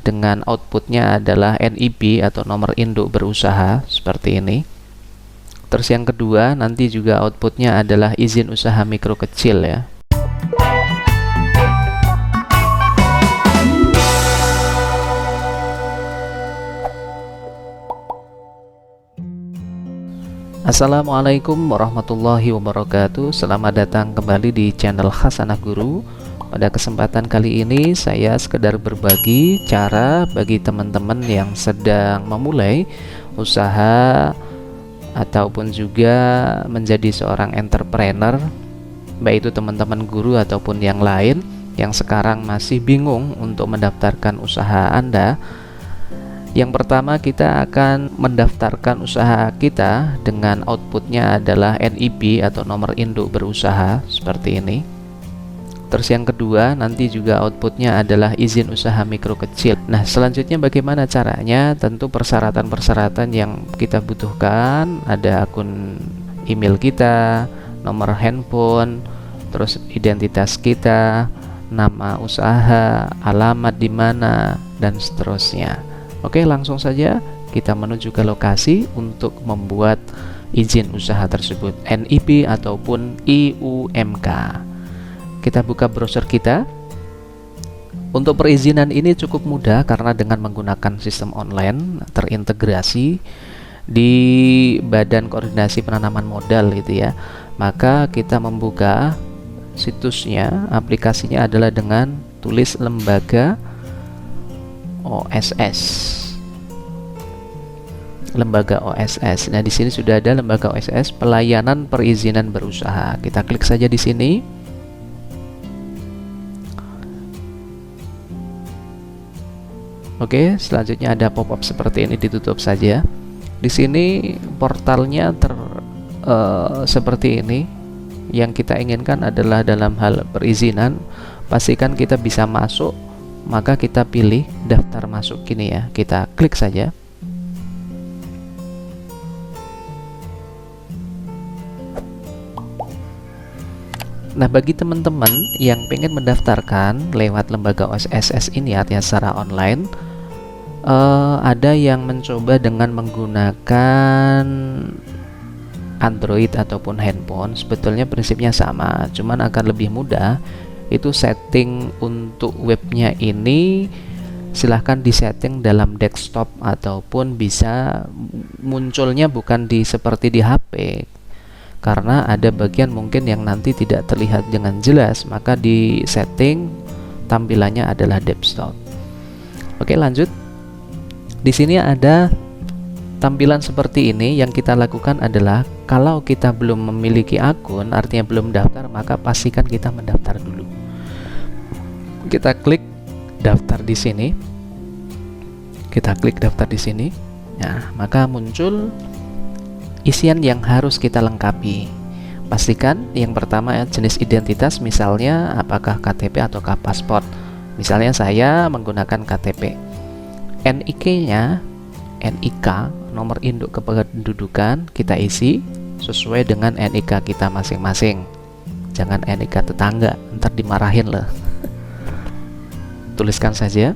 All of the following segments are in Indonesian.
dengan outputnya adalah NIB atau nomor induk berusaha seperti ini. Terus yang kedua nanti juga outputnya adalah izin usaha mikro kecil ya. Assalamualaikum warahmatullahi wabarakatuh. Selamat datang kembali di channel Hasanah Guru. Pada kesempatan kali ini saya sekedar berbagi cara bagi teman-teman yang sedang memulai usaha ataupun juga menjadi seorang entrepreneur, baik itu teman-teman guru ataupun yang lain yang sekarang masih bingung untuk mendaftarkan usaha Anda. Yang pertama, kita akan mendaftarkan usaha kita dengan outputnya adalah NIB atau nomor induk berusaha seperti ini. Terus yang kedua nanti juga outputnya adalah izin usaha mikro kecil. Nah, selanjutnya bagaimana caranya? Tentu persyaratan-persyaratan yang kita butuhkan, ada akun email kita, nomor handphone, terus identitas kita, nama usaha, alamat di mana, dan seterusnya. Oke, langsung saja kita menuju ke lokasi untuk membuat izin usaha tersebut, NIB ataupun IUMK. Kita buka browser kita. Untuk perizinan ini cukup mudah karena dengan menggunakan sistem online terintegrasi di Badan Koordinasi Penanaman Modal gitu ya. Maka kita membuka situsnya, aplikasinya adalah dengan tulis lembaga OSS. Lembaga OSS. Nah, di sini sudah ada lembaga OSS pelayanan perizinan berusaha. Kita klik saja di sini. Oke, selanjutnya ada pop-up seperti ini, ditutup saja. Di sini portalnya seperti ini. Yang kita inginkan adalah dalam hal perizinan, pastikan kita bisa masuk. Maka kita pilih daftar masuk kini ya, kita klik saja. Nah, bagi teman-teman yang pengen mendaftarkan lewat lembaga OSS ini artinya secara online, ada yang mencoba dengan menggunakan Android ataupun handphone. Sebetulnya prinsipnya sama, cuman akan lebih mudah. Itu setting untuk webnya ini silahkan disetting dalam desktop ataupun bisa munculnya bukan seperti di HP, karena ada bagian mungkin yang nanti tidak terlihat dengan jelas, maka di setting tampilannya adalah desktop. Oke, lanjut. Di sini ada tampilan seperti ini. Yang kita lakukan adalah kalau kita belum memiliki akun, artinya belum daftar, maka pastikan kita mendaftar dulu. Kita klik daftar di sini. Kita klik daftar di sini. Nah, maka muncul isian yang harus kita lengkapi. Pastikan yang pertama jenis identitas, misalnya apakah KTP ataukah paspor. Misalnya saya menggunakan KTP. NIK-nya, NIK, nomor induk kependudukan, kita isi sesuai dengan NIK kita masing-masing. Jangan NIK tetangga, ntar dimarahin loh. Tuliskan saja.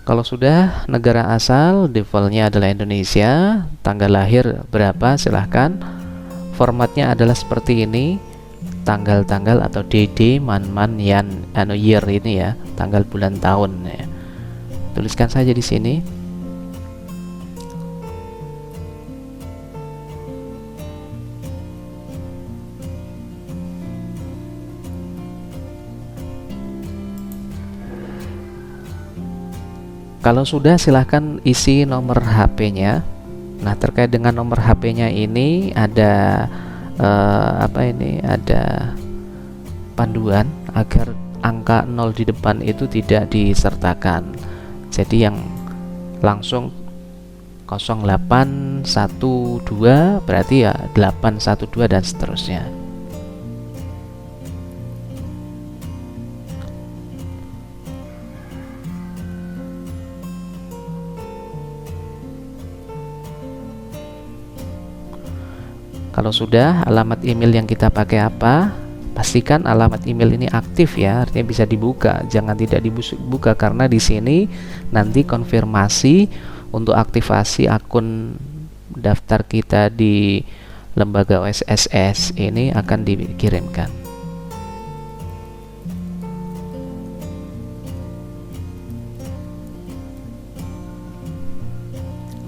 Kalau sudah, negara asal defaultnya adalah Indonesia, tanggal lahir berapa silahkan. Formatnya adalah seperti ini, tanggal-tanggal atau DD, man, yan, year ini ya, tanggal bulan tahun ya. Tuliskan saja di sini. Kalau sudah, silahkan isi nomor HP-nya. Nah, terkait dengan nomor HP-nya ini ada ada panduan agar angka 0 di depan itu tidak disertakan. Jadi yang langsung 0812 berarti ya 812 dan seterusnya. Kalau sudah, alamat email yang kita pakai apa? Pastikan alamat email ini aktif ya, artinya bisa dibuka. Jangan tidak dibuka karena di sini nanti konfirmasi untuk aktivasi akun daftar kita di lembaga OSSS ini akan dikirimkan.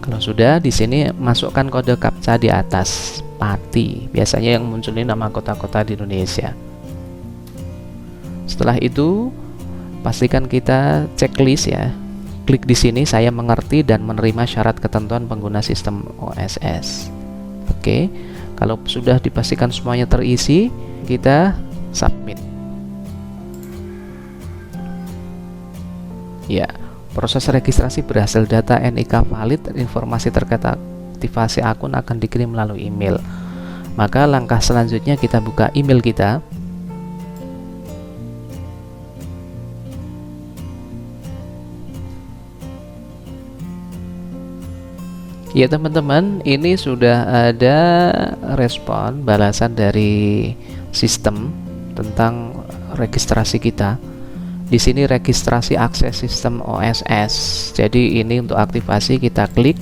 Kalau sudah, di sini masukkan kode captcha di atas. Pati, biasanya yang muncul ini nama kota-kota di Indonesia. Setelah itu, pastikan kita checklist ya. Klik di sini, saya mengerti dan menerima syarat ketentuan pengguna sistem OSS. Oke, kalau sudah dipastikan semuanya terisi, kita submit. Ya, proses registrasi berhasil, data NIK valid, informasi terkait aktivasi akun akan dikirim melalui email. Maka langkah selanjutnya kita buka email kita. Ya teman-teman, ini sudah ada respon balasan dari sistem tentang registrasi kita. Di sini registrasi akses sistem OSS. Jadi ini untuk aktivasi, kita klik,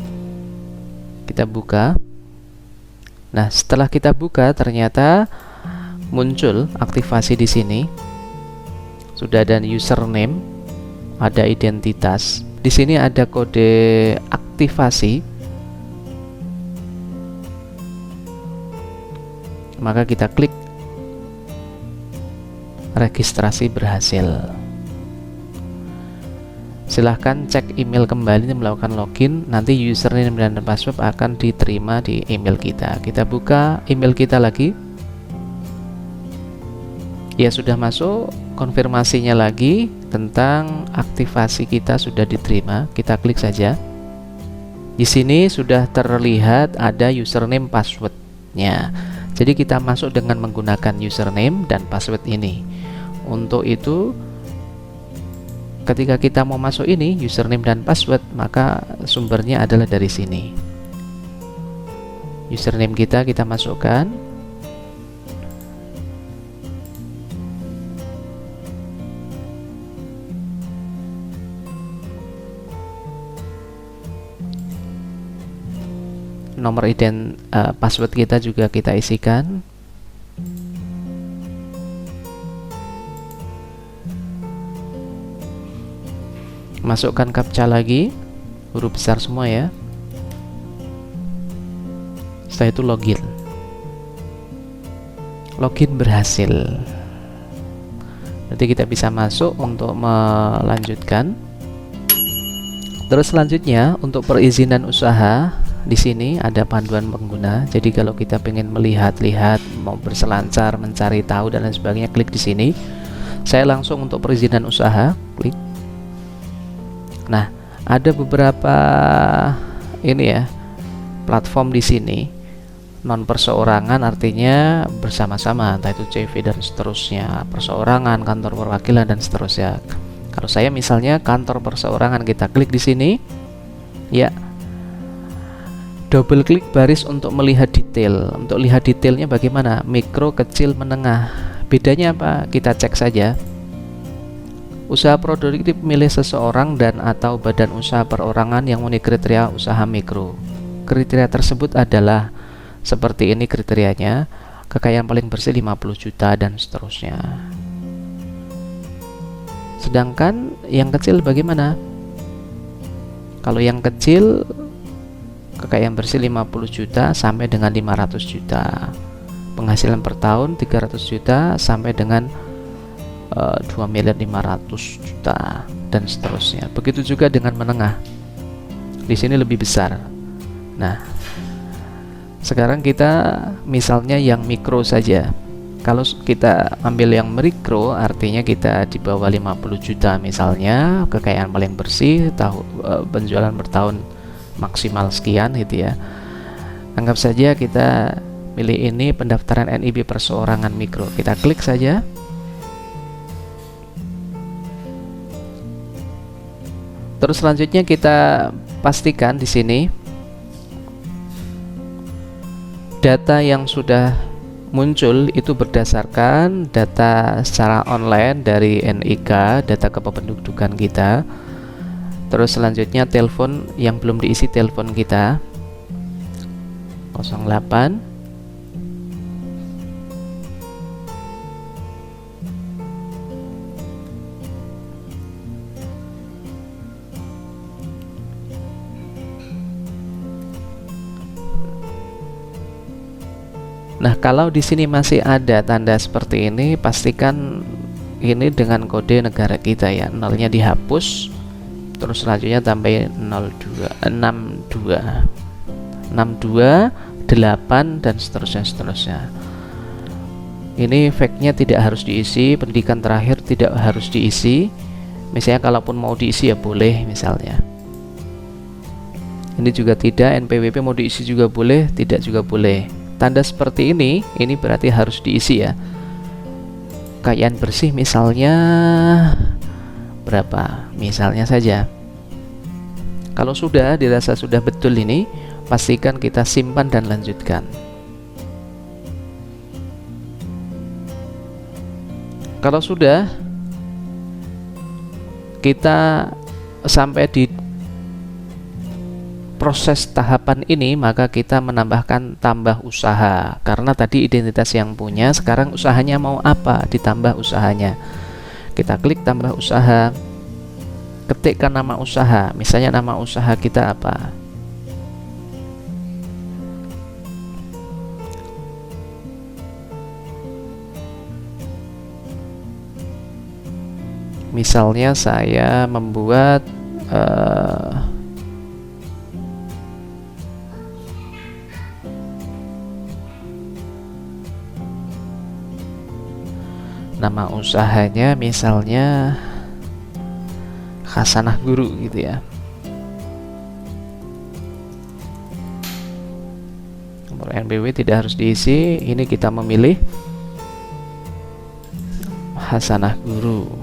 kita buka. Nah, setelah kita buka ternyata muncul aktivasi di sini. Sudah ada username, ada identitas. Di sini ada kode aktivasi. Maka kita klik registrasi berhasil. Silahkan cek email kembali melakukan login, nanti username dan password akan diterima di email kita. Kita buka email kita lagi. Ya, sudah masuk, konfirmasinya lagi tentang aktivasi kita sudah diterima. Kita klik saja. Di sini sudah terlihat ada username passwordnya. Jadi kita masuk dengan menggunakan username dan password ini. Untuk itu, ketika kita mau masuk ini username dan password, maka sumbernya adalah dari sini. Username kita masukkan. Nomor password kita juga kita isikan. Masukkan captcha lagi, huruf besar semua ya. Setelah itu login. Login berhasil. Nanti kita bisa masuk untuk melanjutkan. Terus selanjutnya untuk perizinan usaha, di sini ada panduan pengguna. Jadi kalau kita pengen melihat-lihat, mau berselancar, mencari tahu dan lain sebagainya, klik di sini. Saya langsung untuk perizinan usaha, klik. Nah, ada beberapa ini ya, platform di sini non perseorangan, artinya bersama-sama, entah itu CV dan seterusnya, perseorangan, kantor perwakilan dan seterusnya. Kalau saya misalnya kantor perseorangan, kita klik di sini. Ya, double klik baris untuk melihat detail. Untuk lihat detailnya bagaimana? Mikro, kecil, menengah. Bedanya apa? Kita cek saja. Usaha produktif milik seseorang dan atau badan usaha perorangan yang memenuhi kriteria usaha mikro. Kriteria tersebut adalah seperti ini kriterianya: kekayaan paling bersih 50 juta dan seterusnya. Sedangkan yang kecil bagaimana? Kalau yang kecil, kekayaan bersih 50 juta sampai dengan 500 juta. Penghasilan per tahun 300 juta sampai dengan 2.500.000.000 dan seterusnya. Begitu juga dengan menengah. Di sini lebih besar. Nah, sekarang kita misalnya yang mikro saja. Kalau kita ambil yang mikro, artinya kita di bawah 50 juta misalnya, kekayaan paling bersih, penjualan per tahun maksimal sekian gitu ya. Anggap saja kita pilih ini, pendaftaran NIB perseorangan mikro. Kita klik saja. Terus selanjutnya kita pastikan di sini data yang sudah muncul itu berdasarkan data secara online dari NIK, data kependudukan kita. Terus selanjutnya telepon yang belum diisi, telepon kita 08. Nah, kalau di sini masih ada tanda seperti ini, pastikan ini dengan kode negara kita ya. Nolnya dihapus, terus selanjutnya tambahin 62, 8 dan seterusnya. Ini fact-nya tidak harus diisi, pendidikan terakhir tidak harus diisi. Misalnya kalaupun mau diisi ya boleh misalnya. Ini juga tidak, NPWP mau diisi juga boleh, tidak juga boleh. Tanda seperti ini berarti harus diisi ya. Kekayaan bersih misalnya berapa? Misalnya saja. Kalau sudah dirasa sudah betul ini, pastikan kita simpan dan lanjutkan. Kalau sudah kita sampai di proses tahapan ini, maka kita menambahkan tambah usaha, karena tadi identitas yang punya, sekarang usahanya mau apa, ditambah usahanya. Kita klik tambah usaha, ketikkan nama usaha, misalnya nama usaha kita apa. Misalnya saya membuat nama usahanya misalnya Hasanah Guru gitu ya. Nomor NPWP tidak harus diisi, ini kita memilih Hasanah Guru.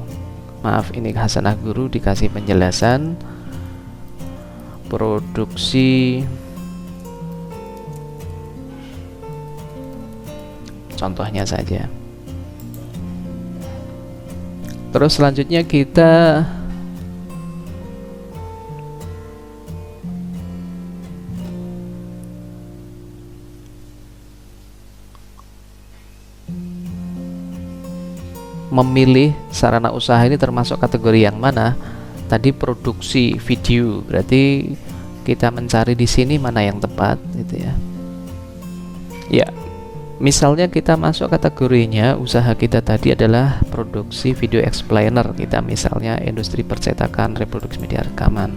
Maaf, ini Hasanah Guru, dikasih penjelasan produksi, contohnya saja. Terus selanjutnya kita memilih sarana usaha ini termasuk kategori yang mana. Tadi produksi video, berarti kita mencari di sini mana yang tepat gitu ya. Ya, misalnya kita masuk kategorinya, usaha kita tadi adalah produksi video explainer, kita misalnya industri percetakan, reproduksi media rekaman.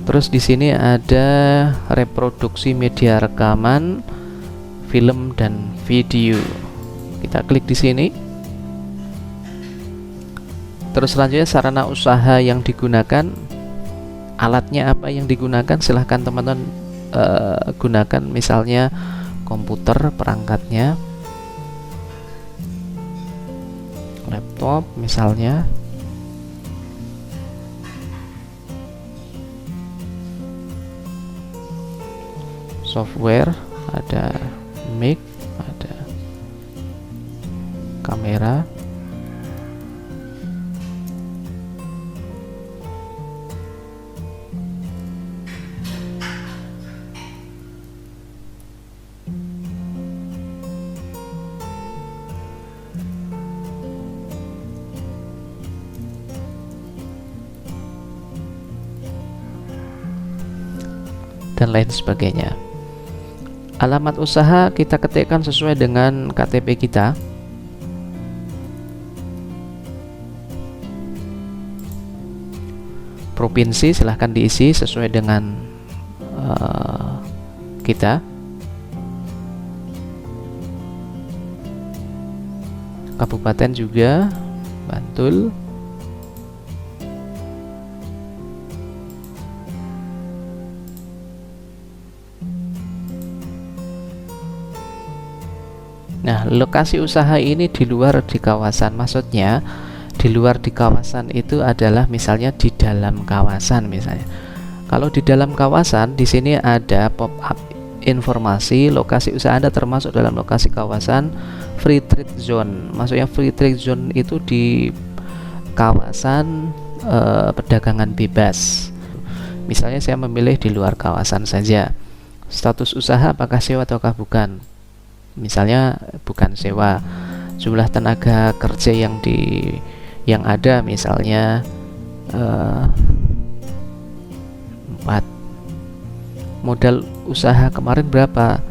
Terus di sini ada reproduksi media rekaman, film dan video. Kita klik di sini. Terus selanjutnya sarana usaha yang digunakan, alatnya apa yang digunakan, silahkan teman-teman gunakan misalnya komputer perangkatnya, laptop misalnya, software, ada mic, ada kamera, dan lain sebagainya. Alamat usaha kita ketikkan sesuai dengan KTP kita. Provinsi silahkan diisi sesuai dengan kita. Kabupaten juga Bantul. Nah, lokasi usaha ini di luar di kawasan, maksudnya di luar di kawasan itu adalah misalnya di dalam kawasan misalnya. Kalau di dalam kawasan, di sini ada pop up informasi lokasi usaha Anda termasuk dalam lokasi kawasan free trade zone. Maksudnya free trade zone itu di kawasan perdagangan bebas. Misalnya saya memilih di luar kawasan saja. Status usaha apakah sewa ataukah bukan? Misalnya bukan sewa. Jumlah tenaga kerja yang ada misalnya 4. Modal usaha kemarin berapa?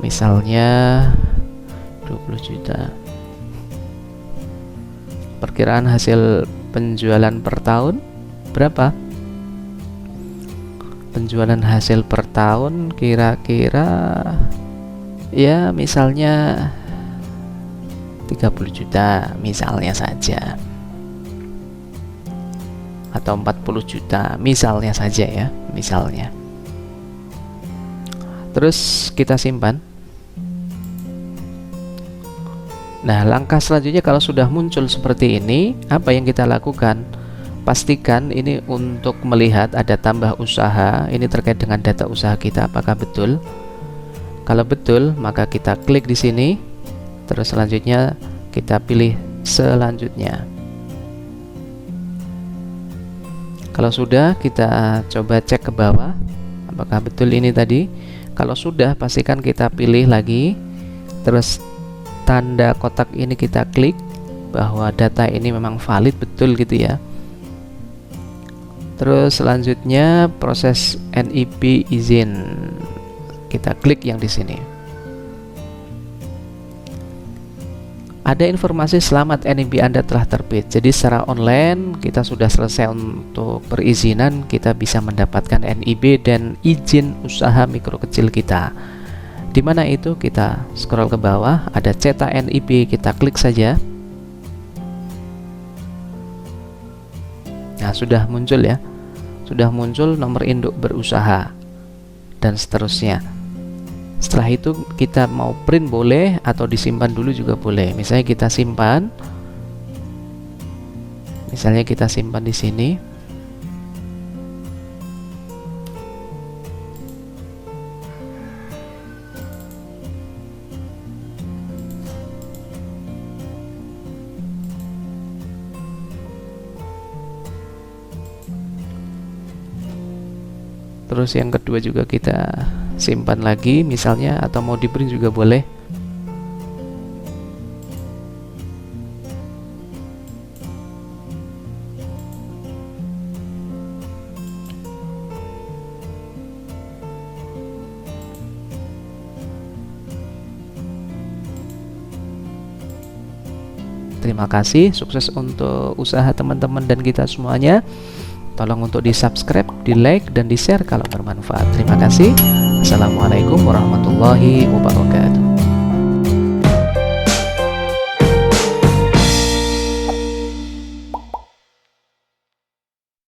Misalnya 20 juta. Perkiraan hasil penjualan per tahun berapa? Penjualan hasil per tahun kira-kira ya misalnya 30 juta misalnya saja, atau 40 juta misalnya saja ya, misalnya. Terus kita simpan. Nah, langkah selanjutnya kalau sudah muncul seperti ini, apa yang kita lakukan? Pastikan ini untuk melihat ada tambah usaha, ini terkait dengan data usaha kita, apakah betul? Kalau betul, maka kita klik di sini. Terus selanjutnya kita pilih selanjutnya. Kalau sudah, kita coba cek ke bawah apakah betul ini tadi. Kalau sudah, pastikan kita pilih lagi. Terus tanda kotak ini kita klik bahwa data ini memang valid, betul gitu ya. Terus selanjutnya proses NIP izin, kita klik yang di sini. Ada informasi selamat NIP Anda telah terbit. Jadi secara online kita sudah selesai untuk perizinan, kita bisa mendapatkan NIP dan izin usaha mikro kecil kita. Di mana itu? Kita scroll ke bawah, ada cetak NIP, kita klik saja. Nah, sudah muncul ya. Sudah muncul nomor induk berusaha dan seterusnya. Setelah itu kita mau print boleh atau disimpan dulu juga boleh. Misalnya kita simpan. Misalnya kita simpan di sini. Terus yang kedua juga kita simpan lagi misalnya, atau mau di print juga boleh. Terima kasih, sukses untuk usaha teman-teman dan kita semuanya. Tolong untuk di subscribe, di like, dan di share kalau bermanfaat. Terima kasih. Assalamualaikum warahmatullahi wabarakatuh.